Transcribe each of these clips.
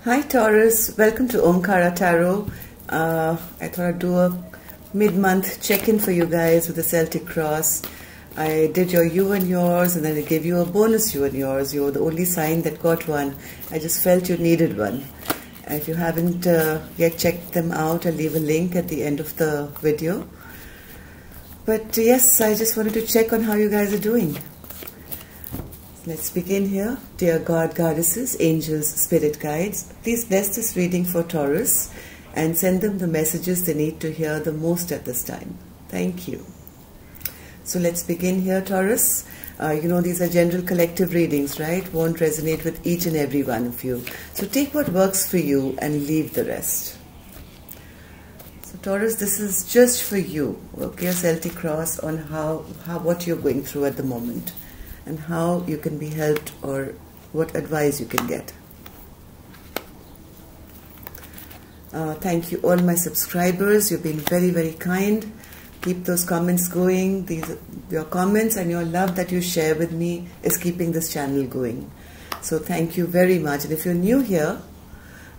Hi Taurus, welcome to Omkara Tarot. I thought I'd do a mid-month check-in for you guys with the Celtic Cross. I did your you and yours, and then I gave you a bonus you and yours. You're the only sign that got one. I just felt you needed one. If you haven't yet checked them out, I'll leave a link at the end of the video. But yes, I just wanted to check on how you guys are doing. Let's begin here. Dear God, Goddesses, Angels, Spirit Guides, please bless this reading for Taurus and send them the messages they need to hear the most at this time. Thank you. So let's begin here, Taurus. You know these are general collective readings, right? Won't resonate with each and every one of you. So take what works for you and leave the rest. So Taurus, this is just for you, okay? A Celtic Cross on what you're going through at the moment, and how you can be helped or what advice you can get. Thank you all my subscribers. You've been very, very kind. Keep those comments going. Your comments and your love that you share with me is keeping this channel going. So thank you very much. And if you're new here,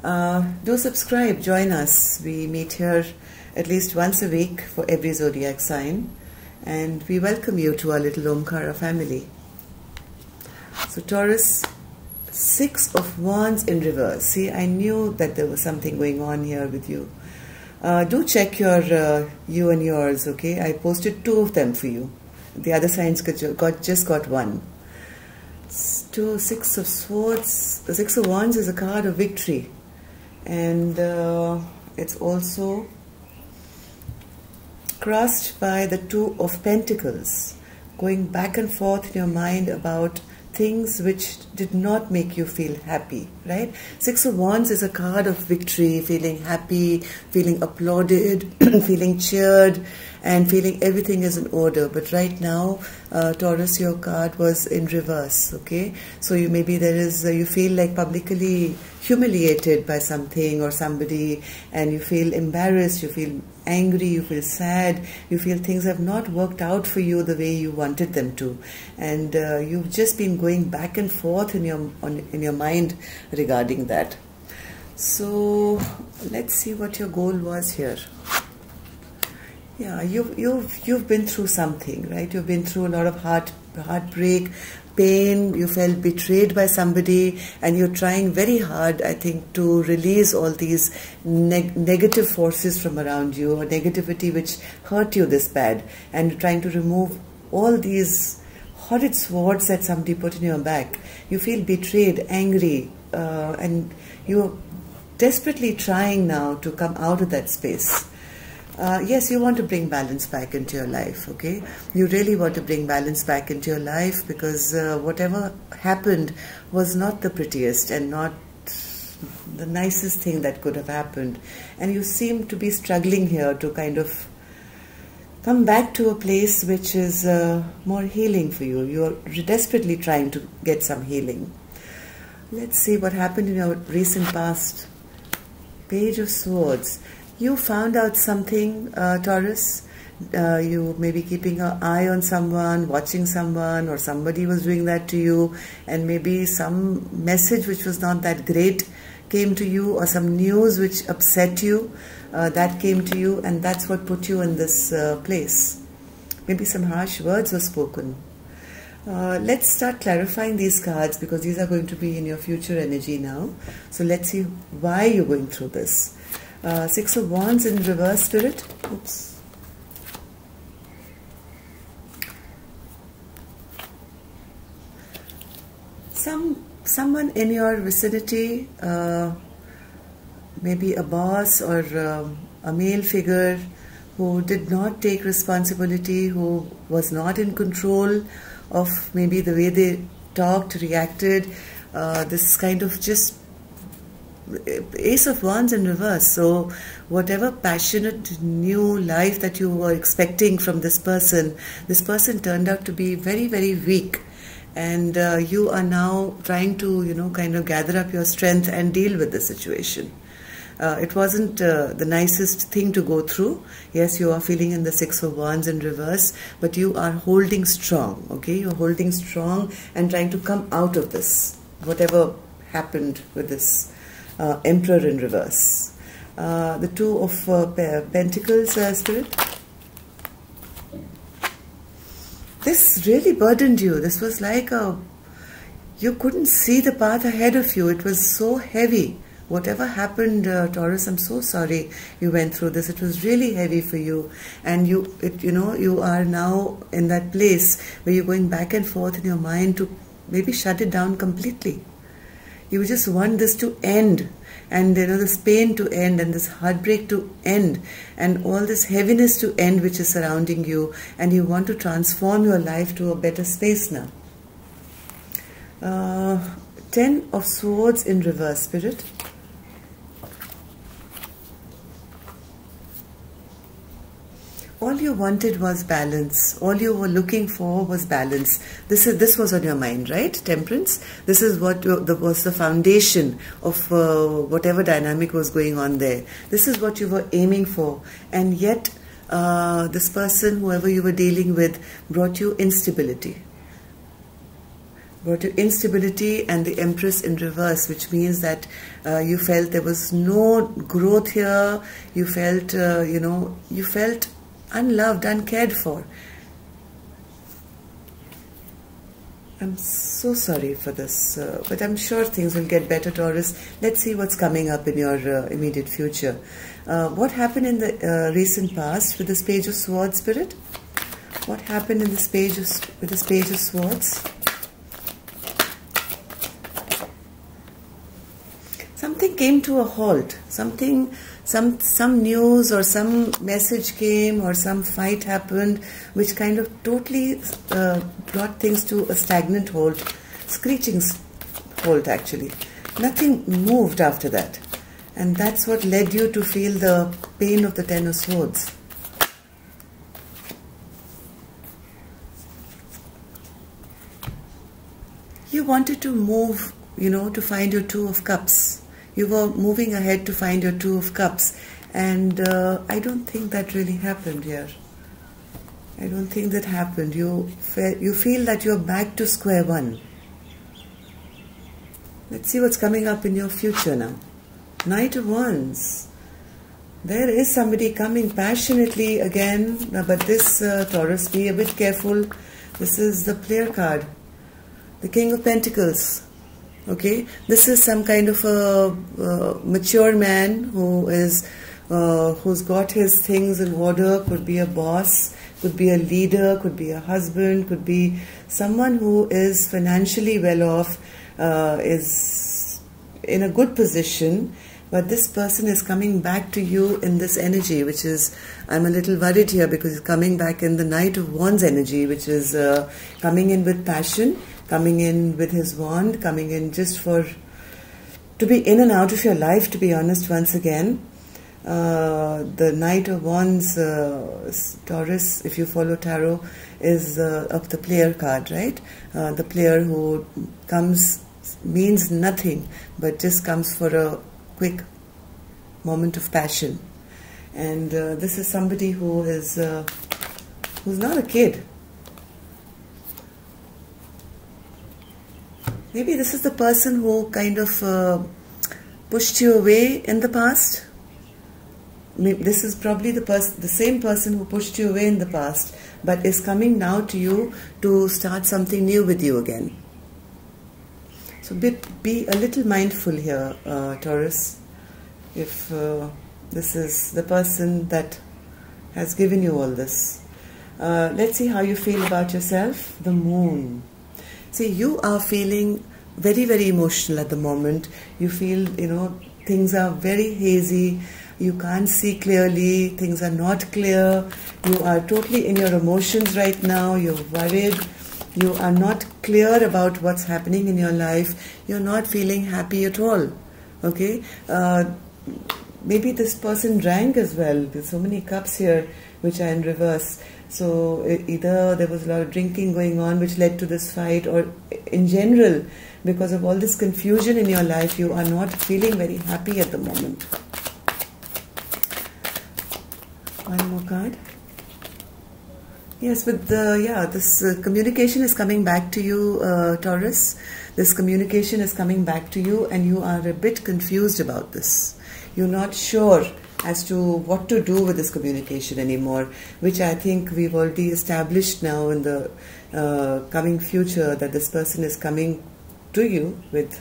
do subscribe, join us. We meet here at least once a week for every zodiac sign. And we welcome you to our little Omkara family. So Taurus, Six of Wands in reverse. See, I knew that there was something going on here with you. Do check your you and yours, okay? I posted 2 of them for you. The other signs just got 1. Six of Swords. The Six of Wands is a card of victory. And it's also crossed by the 2 of Pentacles. Going back and forth in your mind about things which did not make you feel happy, right? Six of Wands is a card of victory, feeling happy, feeling applauded, feeling cheered, and feeling everything is in order. But right now, Taurus, your card was in reverse, okay? So you feel like publicly humiliated by something or somebody, and you feel embarrassed, you feel angry, you feel sad, you feel things have not worked out for you the way you wanted them to, and you've just been going back and forth in your mind regarding that. So let's see what your goal was here. Yeah, you've been through something, right? You've been through a lot of heartbreak, pain. You felt betrayed by somebody, and you're trying very hard, I think, to release all these negative forces from around you, or negativity which hurt you this bad, and you're trying to remove all these horrid swords that somebody put in your back. You feel betrayed, angry, and you're desperately trying now to come out of that space. Yes, you want to bring balance back into your life, okay? You really want to bring balance back into your life, because whatever happened was not the prettiest and not the nicest thing that could have happened. And you seem to be struggling here to kind of come back to a place which is more healing for you. You're desperately trying to get some healing. Let's see what happened in your recent past. Page of Swords. You found out something, Taurus. You may be keeping an eye on someone, watching someone, or somebody was doing that to you, and maybe some message which was not that great came to you, or some news which upset you, that came to you, and that's what put you in this place. Maybe some harsh words were spoken. Let's start clarifying these cards, because these are going to be in your future energy now. So let's see why you're going through this. Six of Wands in reverse, Spirit. Oops. Someone in your vicinity, maybe a boss or a male figure who did not take responsibility, who was not in control of maybe the way they talked, reacted. This kind of just Ace of Wands in reverse. So whatever passionate new life that you were expecting from this person turned out to be very, very weak, and you are now trying to kind of gather up your strength and deal with the situation. It wasn't the nicest thing to go through. Yes, you are feeling in the Six of Wands in reverse, but you are holding strong, okay? You're holding strong and trying to come out of this, whatever happened with this Emperor in reverse. The Two of Pentacles, Spirit. This really burdened you. This was like you couldn't see the path ahead of you. It was so heavy. Whatever happened, Taurus, I'm so sorry you went through this. It was really heavy for you, and you are now in that place where you're going back and forth in your mind to maybe shut it down completely. You just want this to end, and this pain to end, and this heartbreak to end, and all this heaviness to end which is surrounding you, and you want to transform your life to a better space now. 10 of Swords in reverse, Spirit. All you wanted was balance. All you were looking for was balance. This was on your mind, right? Temperance. This is what was the foundation of whatever dynamic was going on there. This is what you were aiming for, and yet this person, whoever you were dealing with, brought you instability. Brought you instability, and the Empress in reverse, which means that you felt there was no growth here. You felt, you felt unloved, uncared for. I'm so sorry for this, but I'm sure things will get better, Taurus. Let's see what's coming up in your immediate future. What happened in the recent past with this Page of Swords, Spirit? What happened in this with this Page of Swords? Something came to a halt. Some news or some message came, or some fight happened, which kind of totally brought things to a stagnant halt, screeching halt actually. Nothing moved after that, and that's what led you to feel the pain of the Ten of Swords. You wanted to move, to find your Two of Cups. You were moving ahead to find your Two of Cups, and I don't think that really happened here. I don't think that happened. You feel that you're back to square one. Let's see what's coming up in your future now. Knight of Wands. There is somebody coming passionately again, but this Taurus, be a bit careful. This is the player card, the King of Pentacles. Okay, this is some kind of a mature man who's got his things in order. Could be a boss, could be a leader, could be a husband, could be someone who is financially well off, is in a good position. But this person is coming back to you in this energy, which is, I'm a little worried here because it's coming back in the Knight of Wands energy, which is coming in with passion, coming in with his wand, coming in just to be in and out of your life, to be honest, once again. The Knight of Wands, Taurus, if you follow tarot, is of the player card, right? The player who means nothing, but just comes for a quick moment of passion. And this is somebody who's not a kid. Maybe this is the person who kind of pushed you away in the past. Maybe this is probably the same person who pushed you away in the past, but is coming now to you to start something new with you again. So be a little mindful here, Taurus, if this is the person that has given you all this. Let's see how you feel about yourself. The Moon. See, you are feeling very, very emotional at the moment. You feel, things are very hazy. You can't see clearly. Things are not clear. You are totally in your emotions right now. You're worried. You are not clear about what's happening in your life. You're not feeling happy at all. Okay? Maybe this person drank as well. There's so many cups here which are in reverse. So either there was a lot of drinking going on which led to this fight, or in general, because of all this confusion in your life, you are not feeling very happy at the moment. One more card. Yes, with this communication is coming back to you, Taurus. This communication is coming back to you and you are a bit confused about this. You're not sure as to what to do with this communication anymore, which I think we've already established now in the coming future, that this person is coming to you with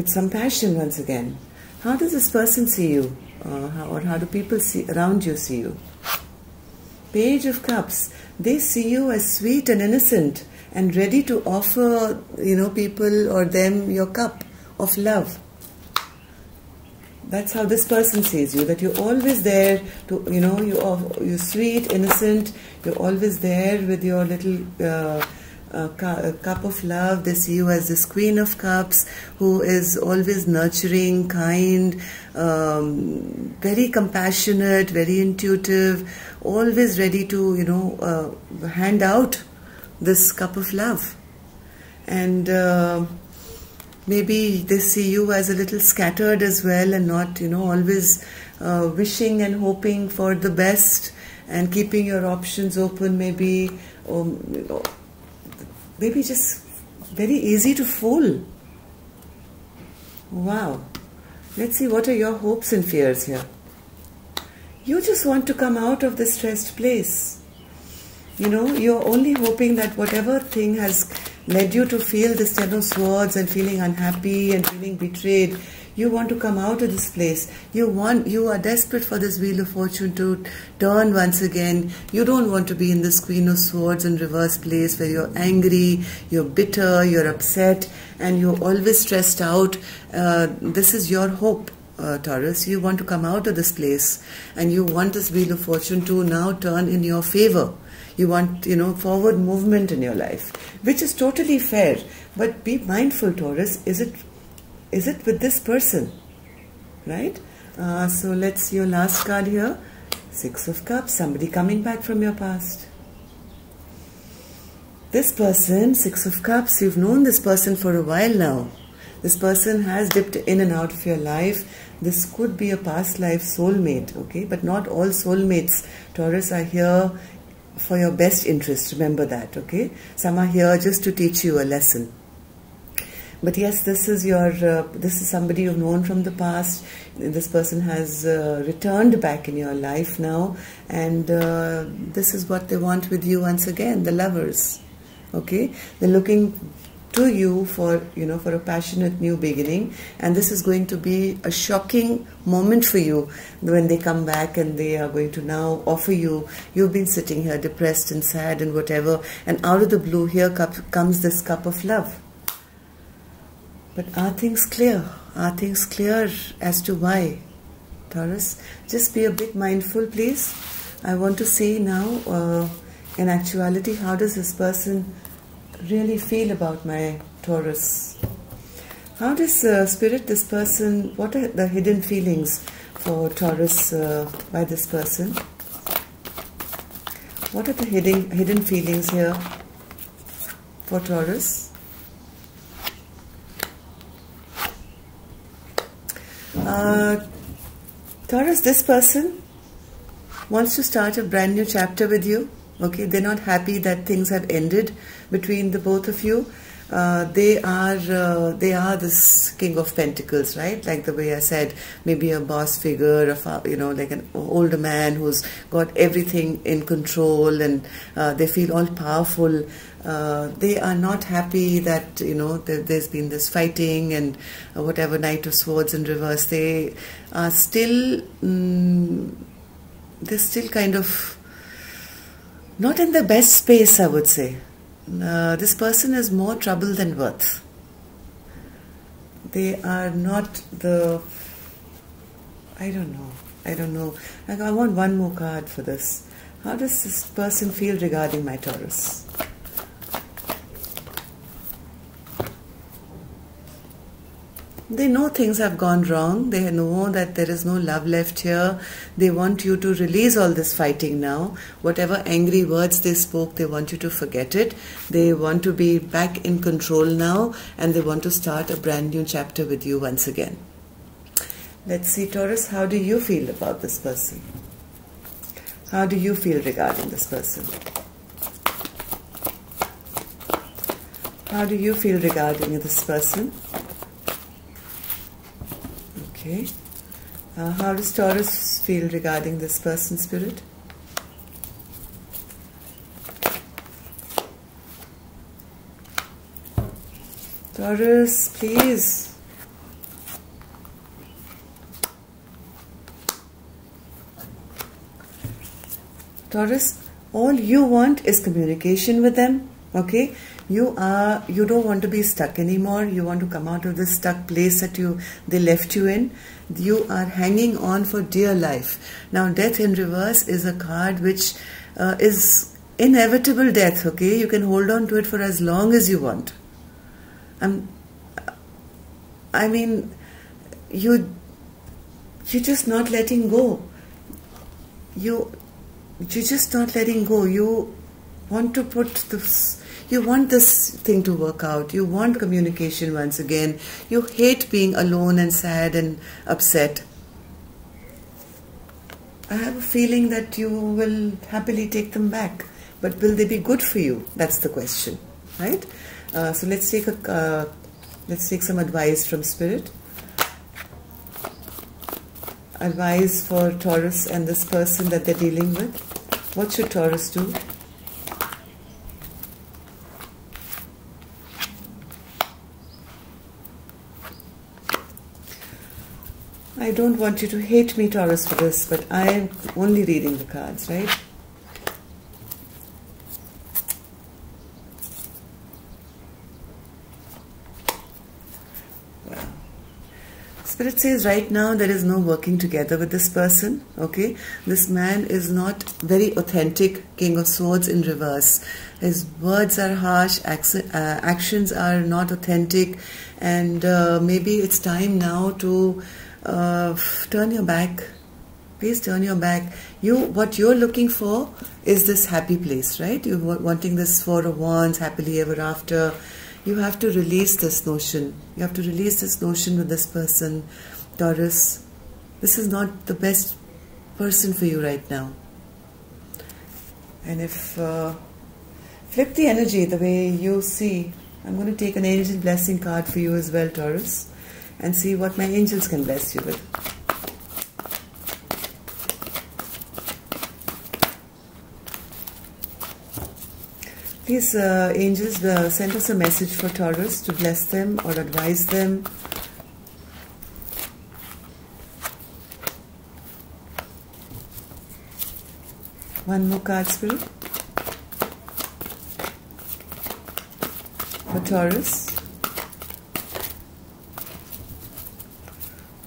some passion once again. How does this person see you? Or how do people around you see you? Page of Cups. They see you as sweet and innocent and ready to offer, people or them your cup of love. That's how this person sees you, that you're always there to, you're sweet, innocent, you're always there with your little cup of love. They see you as this Queen of Cups who is always nurturing, kind, very compassionate, very intuitive, always ready to, hand out this cup of love. And maybe they see you as a little scattered as well, and not, always wishing and hoping for the best and keeping your options open, maybe, maybe just very easy to fool. Wow. Let's see, what are your hopes and fears here? You just want to come out of this stressed place. You're only hoping that whatever thing has led you to feel this Ten of Swords and feeling unhappy and feeling betrayed, you want to come out of this place. You are desperate for this Wheel of Fortune to turn once again. You don't want to be in this Queen of Swords in reverse place where you're angry, you're bitter, you're upset, and you're always stressed out. This is your hope, Taurus. You want to come out of this place, and you want this Wheel of Fortune to now turn in your favor. You want, forward movement in your life, which is totally fair. But be mindful, Taurus. Is it with this person, right? So let's see your last card here. Six of Cups. Somebody coming back from your past. This person, Six of Cups, you've known this person for a while now. This person has dipped in and out of your life. This could be a past life soulmate, okay? But not all soulmates, Taurus, are here for your best interest. Remember that, okay? Some are here just to teach you a lesson. But yes, this is somebody you've known from the past. This person has returned back in your life now, and this is what they want with you once again, the Lovers. Okay, they're looking to you for a passionate new beginning, and this is going to be a shocking moment for you when they come back, and they are going to now offer you. You've been sitting here depressed and sad and whatever, and out of the blue here comes this cup of love. But are things clear? Are things clear as to why, Taurus? Just be a bit mindful, please. I want to see now, in actuality, how does this person really feel about my Taurus? How does Spirit, this person, what are the hidden feelings for Taurus by this person? What are the hidden feelings here for Taurus? Taurus, this person wants to start a brand new chapter with you. Okay, they're not happy that things have ended between the both of you. They are this King of Pentacles, right? Like the way I said, maybe a boss figure, like an older man who's got everything in control, and they feel all powerful. They are not happy that there's been this fighting and whatever, Knight of Swords in reverse. They are still they're still kind of not in the best space, I would say. This person is more trouble than worth. They are not the... I don't know. I want one more card for this. How does this person feel regarding my Taurus? They know things have gone wrong. They know that there is no love left here. They want you to release all this fighting now. Whatever angry words they spoke, they want you to forget it. They want to be back in control now, and they want to start a brand new chapter with you once again. Let's see, Taurus, how do you feel about this person? How do you feel regarding this person? How do you feel regarding this person? Okay. How does Taurus feel regarding this person, Spirit? Taurus, please. Taurus, all you want is communication with them, okay? You don't want to be stuck anymore. You want to come out of this stuck place that they left you in. You are hanging on for dear life. Now, death in reverse is a card which is inevitable death, okay? You can hold on to it for as long as you want. I mean, you're just not letting go. You're just not letting go. You want to you want this thing to work out. You want communication once again. You hate being alone and sad and upset. I have a feeling that you will happily take them back. But will they be good for you? That's the question, right? So let's take some advice from Spirit. Advice for Taurus and this person that they're dealing with. What should Taurus do? I don't want you to hate me, Taurus, for this, but I am only reading the cards, right? Spirit says right now there is no working together with this person, okay? This man is not very authentic, King of Swords in reverse. His words are harsh, actions are not authentic, and maybe it's time now to turn your back. Please turn your back. What you're looking for is this happy place, right? You're wanting this Four of Wands, happily ever after. You have to release this notion. You have to release this notion with this person, Taurus. This is not the best person for you right now. And if flip the energy the way you see, I'm going to take an angel blessing card for you as well, Taurus, and see what my angels can bless you with. Please, angels, send us a message for Taurus to bless them or advise them. One more card, Spirit. For Taurus.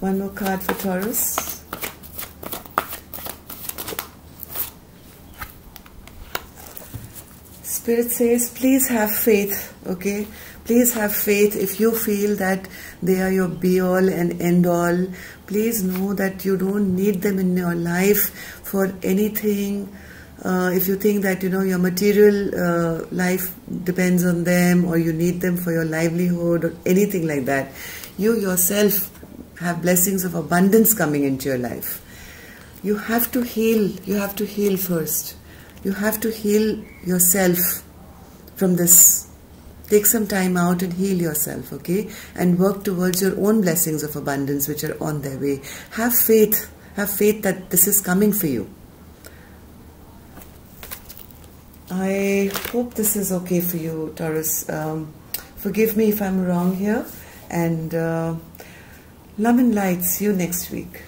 One more card for Taurus. Spirit says, please have faith, okay? Please have faith. If you feel that they are your be-all and end-all, please know that you don't need them in your life for anything. If you think that, your material life depends on them, or you need them for your livelihood or anything like that, you yourself have blessings of abundance coming into your life. You have to heal. You have to heal first. You have to heal yourself from this. Take some time out and heal yourself, okay? And work towards your own blessings of abundance which are on their way. Have faith. Have faith that this is coming for you. I hope this is okay for you, Taurus. Forgive me if I'm wrong here. And love and light. See you next week.